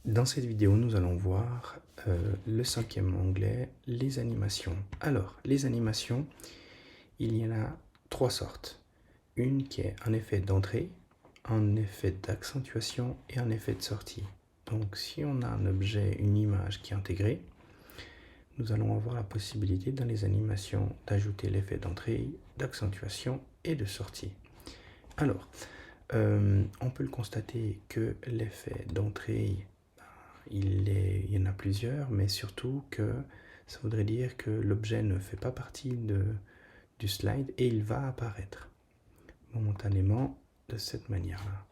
Dans cette vidéo, nous allons voir le 5e onglet, les animations. Alors, les animations, il y en a 3 sortes. Une qui est un effet d'entrée, un effet d'accentuation et un effet de sortie. Donc, si on a un objet, une image qui est intégrée, nous allons avoir la possibilité dans les animations d'ajouter l'effet d'entrée, d'accentuation et de sortie. Alors, on peut le constater que l'effet d'entrée, il y en a plusieurs, mais surtout que ça voudrait dire que l'objet ne fait pas partie du slide et il va apparaître momentanément de cette manière-là.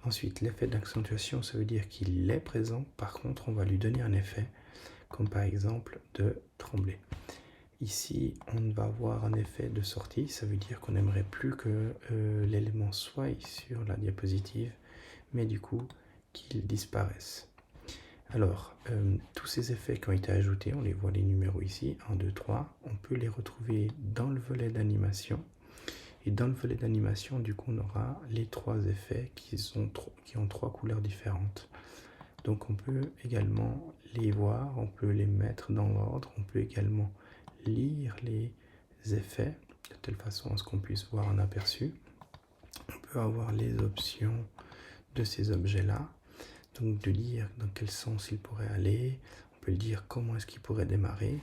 Ensuite, l'effet d'accentuation, ça veut dire qu'il est présent, par contre, on va lui donner un effet, comme par exemple de trembler. Ici, on va avoir un effet de sortie, ça veut dire qu'on n'aimerait plus que l'élément soit sur la diapositive, mais du coup, qu'il disparaisse. Alors, tous ces effets qui ont été ajoutés, on les voit les numéros ici, 1, 2, 3, on peut les retrouver dans le volet d'animation. Et dans le volet d'animation, du coup, on aura les 3 effets qui ont 3 couleurs différentes. Donc on peut également les voir, on peut les mettre dans l'ordre, on peut également lire les effets de telle façon à ce qu'on puisse voir un aperçu. On peut avoir les options de ces objets-là, donc de lire dans quel sens il pourrait aller, on peut dire comment est-ce qu'il pourrait démarrer,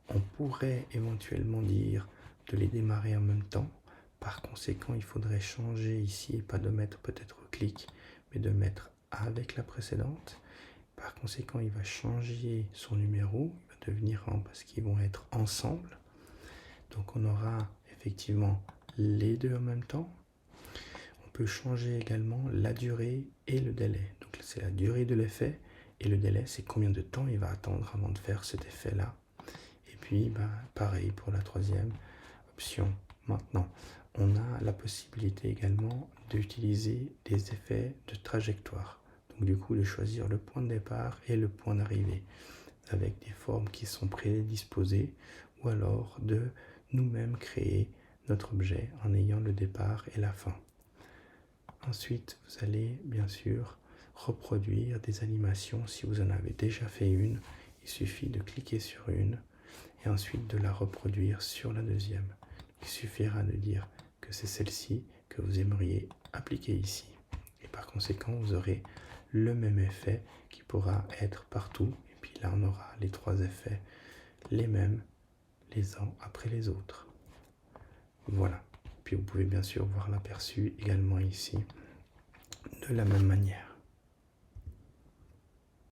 on pourrait éventuellement dire de les démarrer en même temps. Par conséquent, il faudrait changer ici et pas de mettre peut-être au clic, mais de mettre avec la précédente. Par conséquent, il va changer son numéro, il va devenir en parce qu'ils vont être ensemble. Donc on aura effectivement les deux en même temps. On peut changer également la durée et le délai. Donc c'est la durée de l'effet et le délai, c'est combien de temps il va attendre avant de faire cet effet-là. Et puis, pareil pour la 3e option. Maintenant, on a la possibilité également d'utiliser des effets de trajectoire. Donc du coup, de choisir le point de départ et le point d'arrivée avec des formes qui sont prédisposées ou alors de nous-mêmes créer notre objet en ayant le départ et la fin. Ensuite, vous allez bien sûr reproduire des animations. Si vous en avez déjà fait une, il suffit de cliquer sur une et ensuite de la reproduire sur la 2e. Il suffira de dire que c'est celle-ci que vous aimeriez appliquer ici. Et par conséquent, vous aurez le même effet qui pourra être partout. Et puis là, on aura les 3 effets, les mêmes, les uns après les autres. Voilà. Puis vous pouvez bien sûr voir l'aperçu également ici, de la même manière.